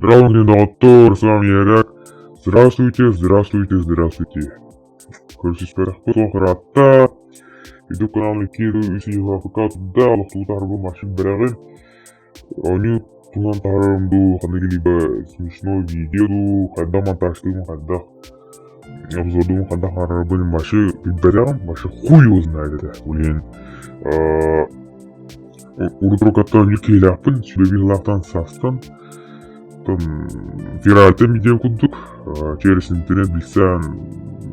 Здравствуйте, доктор, с вами Ярак. Здравствуйте, здравствуйте, здравствуйте. Көрсіз бәріқпі тоқыратта. Видео каналын кейді үсейіға фыкатында лоқтығы тарғы машин бәріғын. Они тунан тарымду, қандығы смешной видеоду, қайда монтаждың, қайда обзордың, қайда қарабын башы бәріғын, башы хуй знайды. Олен уртрокаттан үлкейлі апын, сөйлебен лақтан састан. Виральтен видео кудук, через интернет билсен,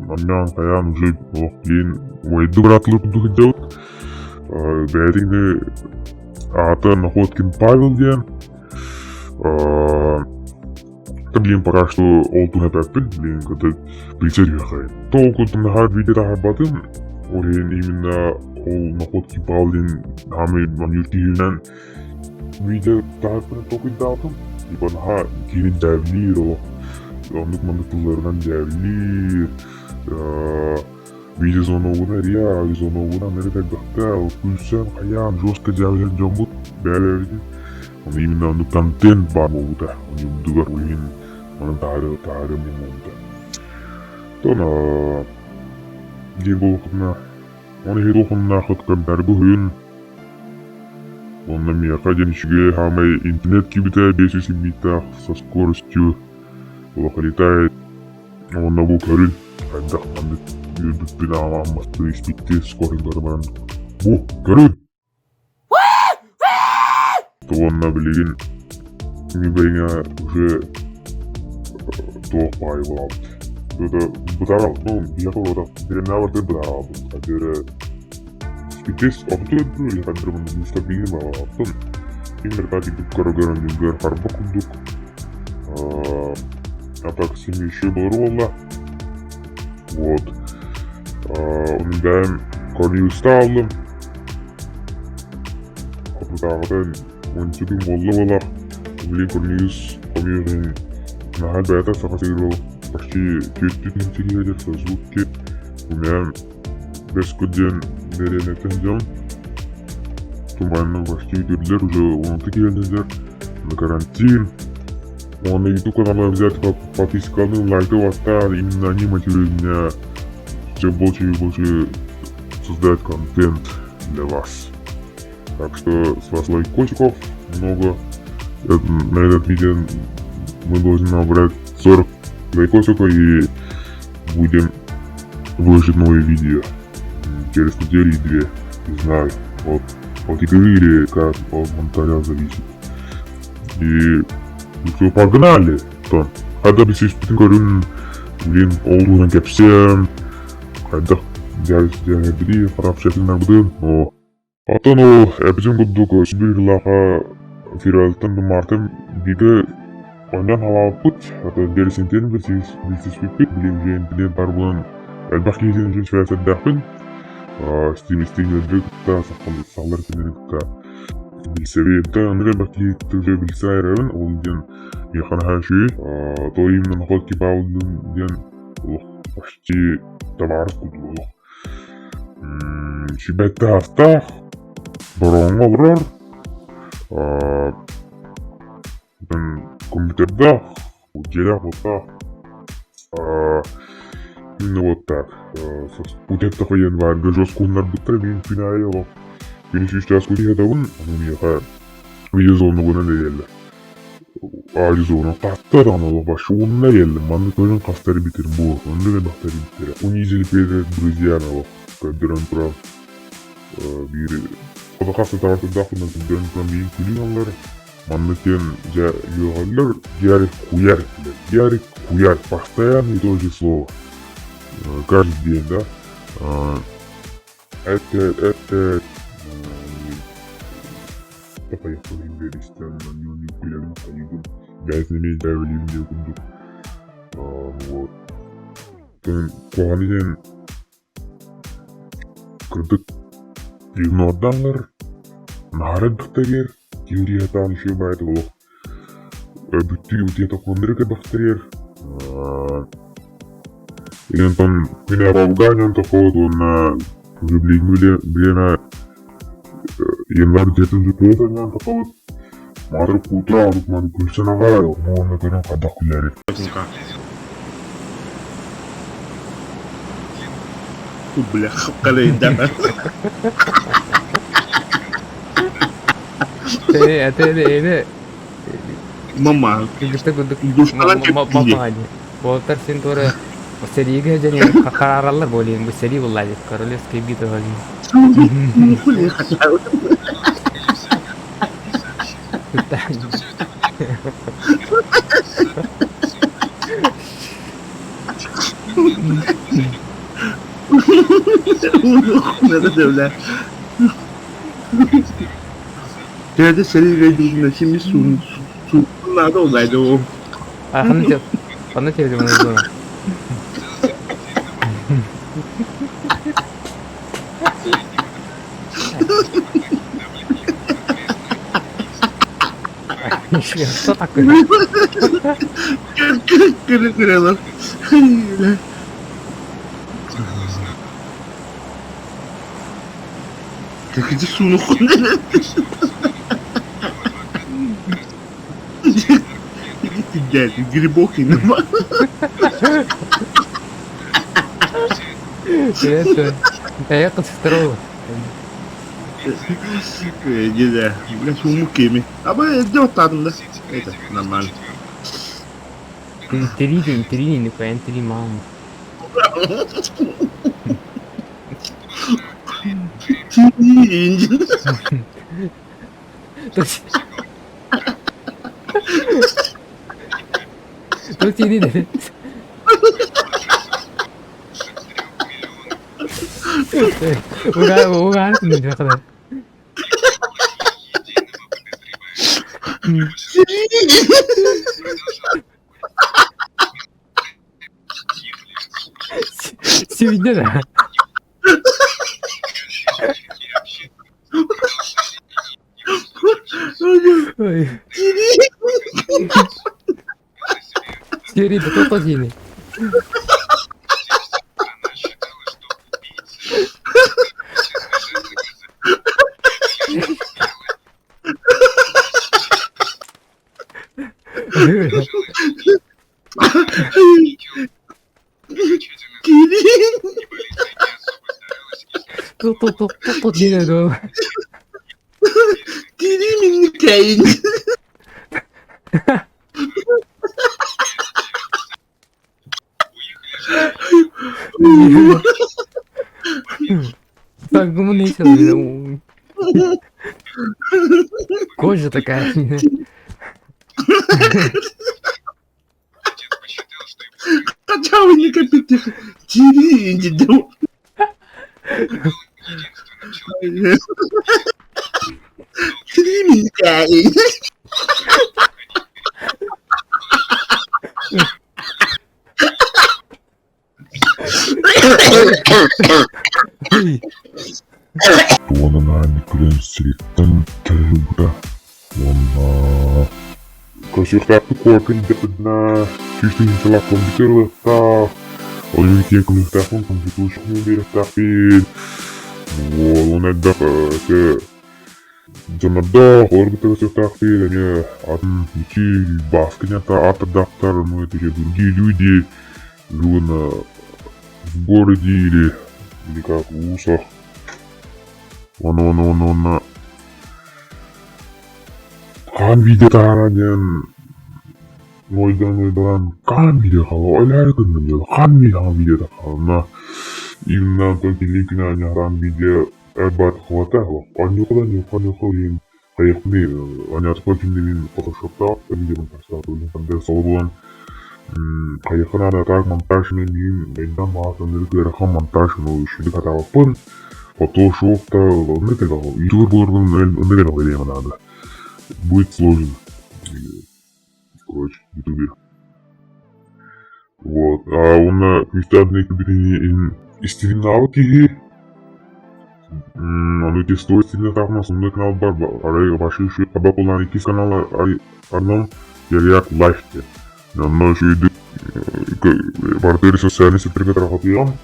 аннан каян уже блин, ойды братлар кудук делают. Бәдіңді аты Находкин Павел ден. Блин, пока что ол туна пәппін, блин, когда билсер яқай. Толку тымнахар видео тахарбатын, олен именно ол Находкин Павел ден хамы манюркиінен видео тахарбатын токуйдалтым. Ибо наха кирин дәвлир о, ондық мандықларынан дәвлир, видео зоновына реал, зоновына нәретәкбақта, күлсен қаян, жостқа дәвлер жомбут, бәлерді. Оны именно ондық контент бар болуда, оны үмдігар ойын, оның тары мен болуда. Тона, ден болуқына, оны хет оқынына қыткан дәргі үйін, он на меня денежки, хамай интернет кибита 10 мбитах со скоростью плохо летает. Он на букварин, когда он идет пинала, мастер испитте скорость барабан. Бу, король! То он на блин, не бейня уже толпа его. Это бутарал, ну я тоже перенавар ты бутарал, это Спитес обдует или хандрымын нестабилен балаптын. Имер кадикдік көрігерін жүнгер қарба күндік. Атак семейші болыр олла. Вот. Оның бәйім Корнилус'та алдым. Қапытағыдан 12 болы болақ. Білен Корнилус комиғын нағад бәйта сақа сегір болық. Почти 400 сегер звукке. Бұмен бес күдден Беренектен жам. Туманның башки видеолар уже 16 келдіңдер. На карантин. Оны YouTube каналға взять подписканы, лайки ватта. Именно они мотивируют меня все больше и больше создать контент для вас. Так что с вас лайкосиков много. На этот видео мы должны набрать 40 лайкосиков и будем выложить новые видео. Через неделю и 2, не знаю, от игры или как от монтажа зависит. И ну что, погнали! То, когда бы здесь говорю, блин, олдудан кепсем, когда дядя харапшатылар будем, но ата ну эпизем будук сбирлаха фиралтан мартем биде ондан халапут, ата дерсентен билсиз блин блин барбулан элбахи жин швейцар дахпын. Стимистигнерді күтті, сақалар кенері күтті білсебейді, ондығай бәкі түрже білсе айрауын, ол ден еқанаға шүй, то именно Находки Павлдың ден почти табарып күтті олық. Шибәтті астақ, бұрын олырар, компьютерда, желақ болтақ, именно вот так. Путек такой январь, жестко он нарбутра, блин, финале его. Или сейчас куда это он мне ха. Видеозону гона неделя. Аризона кастар ана башы он неделя. Маны тоже кастар битер бу. Он не бахтар битер. Унизили перед друзья на кадеран прав. Бир. Когда кастар тарты даху на кадеран прав бин кулиганлар. Маны кен я югаллар ярик хуяр. Постоянно и то же слово. Каждый день, да? Это поехал инверистан, они кулерны поедут. Гайз не имеет давления, где кундук. Вот. Коғаны ден кірдік евну адданлар, нағараддықтарер, теорията еще байды олық. Бүтті өтеті қондыры бақтарер. И он там меня в Афгане, он такой, он уже время январь где-то он такой, Madre putra, man Christian Aguayo, no me quiero cada culiare. Bля, kalenda. ini Mama, kita kudu Duşkalan mama aja. Boltar sen tuh seriga aja nih kararallar boleh seri boleh aja karoles kayak gitu kali. kuliah kacau. Nada devler. Nerede seri rejiminde şimdi sunlarda olaydı o. Kanı çevirdim onu sonra. Что такое? Kırıkırılar. Kakıcı sunu konuyor. Geldi, gribok yine var. Я концентрировал. Güzel. Biraz umuk yemi. Ama dört tadında. Evet, normal. Три, не понятно, три мамы. İnci. Тут сиди, да? Угар, не kadar. Сегодня да. Ой. Сири, да кто подъедет? Тут не надо. Kirimin hikayen. Так, гуманитарный. Кожа такая. Хотя вы не копите. Кирин, иди. Kirimin hikayen. Tuonana nykyinen sitten käydä. Tuona... Koska jos täytyy kuokin tehdä syystä hinsellä kompiterlettaa. Oli mikään kun yhtään kun kompituus viedä täpiin. Vuolun edda se... Janada orbital все так филами, идти баскнята автодоктор, ну это же другие люди, живут в городе или как в усах. Он kan videotaran noidan kan video kalau oleh kan video kan video karena inna tanti linknya nyaran video Эбат хватало, а никуда не ходил, поехали, они отплатили фотошопта, видео поставили, когда солбан, поехали на так монтаж, иногда мало, нельзя рахам монтаж, но еще не хотел пор, фотошопта, не хотел, ютубер был, не хотел, время надо, будет сложно, короче, ютубер. Вот, а он местами из навыки. Он эти стоит сильно так на сумный канал Барба, а ваши еще обапулан и кис канала Арном и Реак Лайфте. Но еще идут партнеры социальные сети приготовят.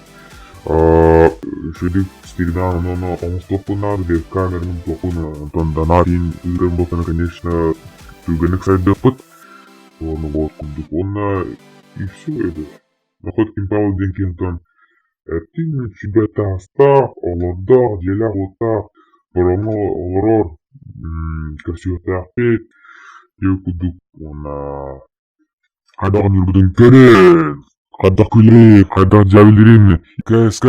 Шедик стильдан, но он стопунар, без камерным стопуна, тонданарин, рэмбофана, конечно, туганек сайдапыт, он вот кундукона, и все это. Наход кимпал ден кемтон, эртин чибе таста, олорда, деля вота, боромо олорор, красиво тахпет, юкудук, он, кадаган юрбудун керен, кадак күле, кадак жабилерин, КСК,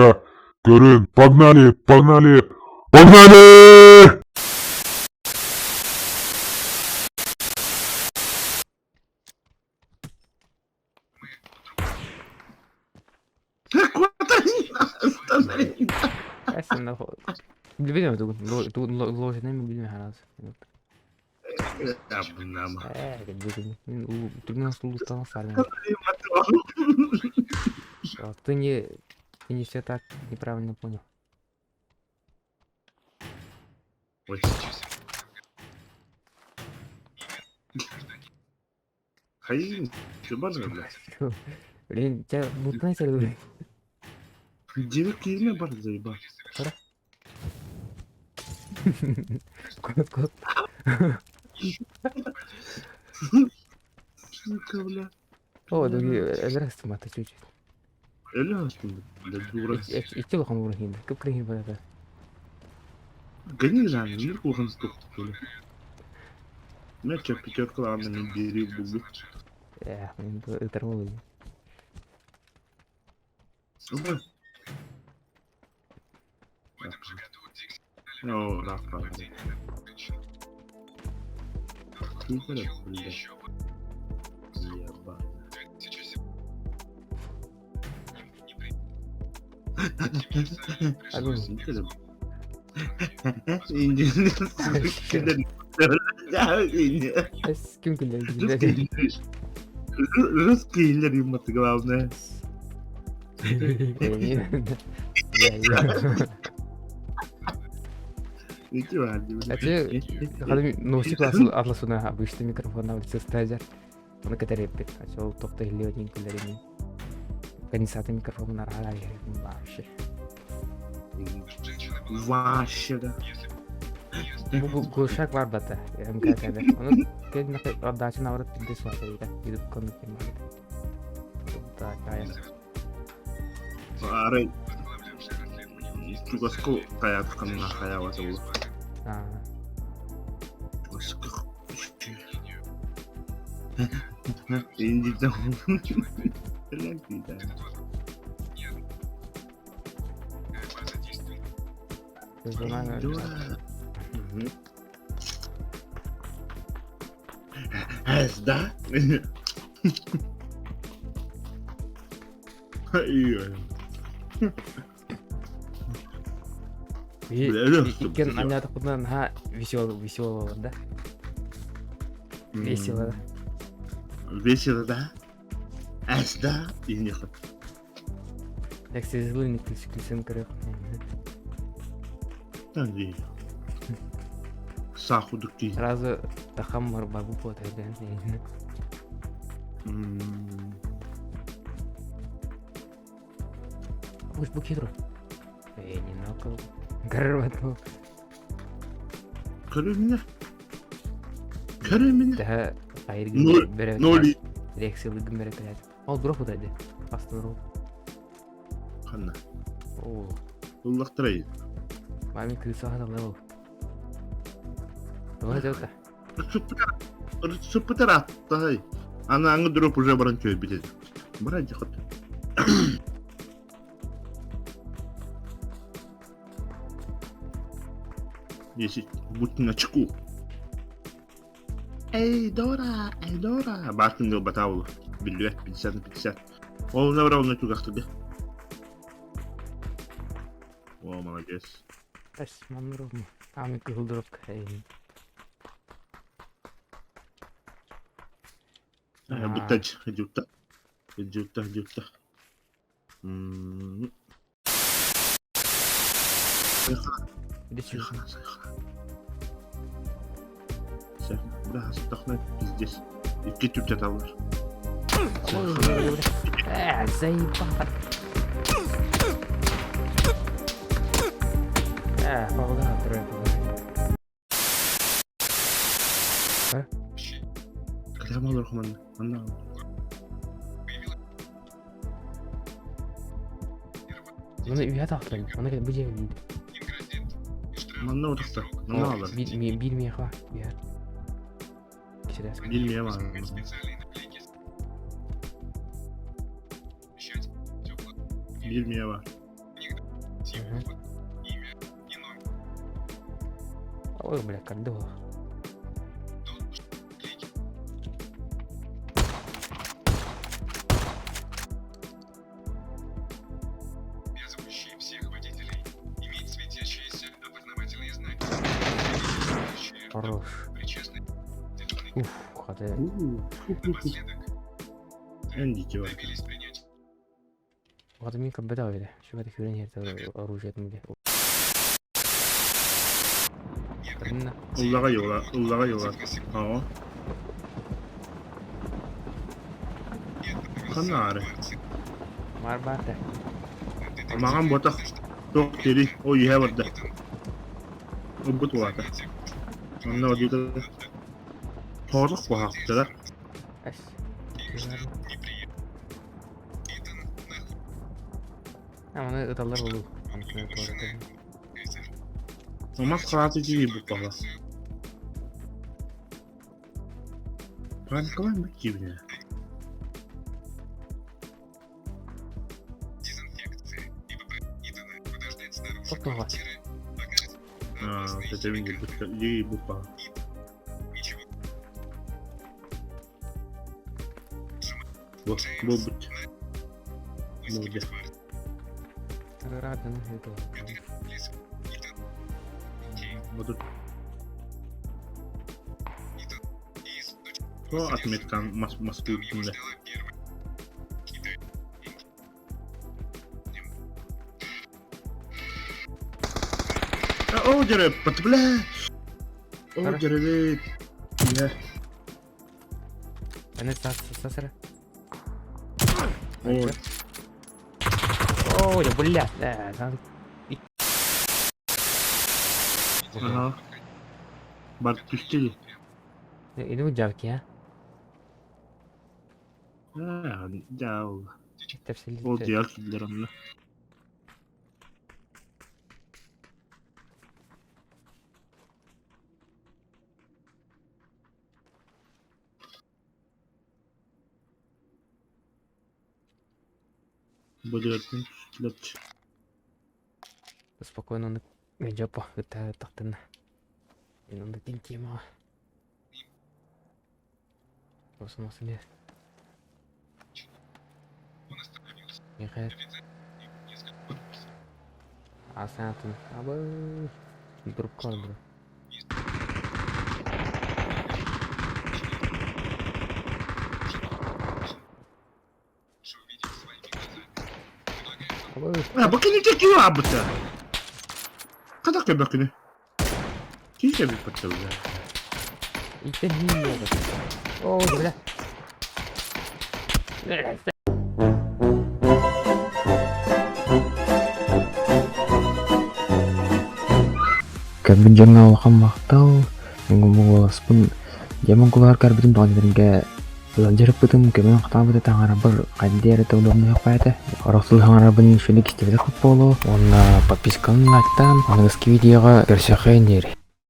Көрін, погнали, погнали, погнали! Останови! Бәсін нахуй. Білмеймін тугын ложенаймен білмей хараз. Абнама. Мен түрген сұлу ұстаған сармен. Ты не все так неправильно понял. Ой. Hayır, şu bana öyle. Блин, тебя мутная цель. Девять километров бар заебал. Кот. Сука, бля. О, дуги, здрасте, мата чуть-чуть. Öyle aslında. Да дура. İki lokam vurayım. Kıpkırayım böyle de. Гони за мной, мир кухан стук. Мяча пятерка, ладно, не бери в бугу. Блин, это ролы. Супер. О, да, правда. Супер, бля. Ебать. Abi. Kim güldü? Русский ремонт, главное. Kadın noosik atlasına обычный микрофон улице стазер. Оны кетереппет. Сол токто хилио дин күллерин. Конденсатор микрофон аралар вообще. Вообще, да. Bu guşak var bata. MKT'de. Onu kendine addaçın avrat bildes var dedi. Gidip konuşayım var. Da kaya. Арай. Чугаску кая тканына кая вата бул. Инди да. Да? Иккен аня такудан ха весело, да? Весело, да? Весело, да? Да? И не ход. Так сезлы не клисен крык. Андрей. Сахудуки. Сразу тахаммар бабу потайдан. Уж букидро. Не накал. Гарватно. Көрө меня. Да, айрги берет. Ноли. Рексилыгын берет. Ал бирок утайды. Астын. Канна. О. Уллактырай. Мами крыса хадалау. Давай жаута. Суппатераттай. Ана аңы дроп уже баран чөй битет. Баран жахат. Если будь на чеку. Эй, Дора. Башкин дел батаулу. Билет 50 на 50. Он набрал на тюгах тогда. О, молодец. Спасибо, ровно. Ами кылдырып кайын. Бутач, идёт-то. Иди сюда. Все, да, стахнет пиздец. И кетчуп таталар. Заебал. Тем olur kumandan. Anna. Onu üye taktım. Ona kadar bu cevap değil. Manna otursa. Ne olur? Bilmeye var. Bir yer. Kişi de Bilmeye var. Bilmeye var. Ой, бля, кандо. Хорош. Уф, хата. Эндики var. Хата мин как беда öyle. Şu kadar küren yerde оружие etmeli. Kırınna. Ullağa yola. Ha. Kanare. Var da. Magan botak. Çok deri. O yihe vardı. O but vardı. Anna o diyor. Torluk bu hakikaten. Eş. Ama ne ıtallar olur. Ama strateji bu baba. Panik var mı gibi ne? Çok mu var? Dedemin gibi iyi bu baba. Bu. Радно это. Budur. O atmetkan maske üstünde. O jere patbla. O jere ya. Ana сасра. O. О, я бля. Да, там. Aha. Bak düştü. Ini ucap ya. Ha, jauh. Tefsirli. O diğer killer onunla. Bu diğerkin killer. Спокойно он жопа это тахтына. И он тинки ма. Космос не. Не хайр. Асантын. Абы. Дуруп калды. Bakın ne çekiyor abi sen? Kadar ki bakın. Kimse bir patladı ya. İşte niye? Oo, bля. Kami jangan wakam maktau ngomong pun jaman keluar karbitin panjangnya belajar betul mungkin memang ketemu di tangan rubber kadir atau domnya apa ya Rasul hangar rubber ini sudah kita polo on подписка лайктан англи видеоға көрсөкөйүндөр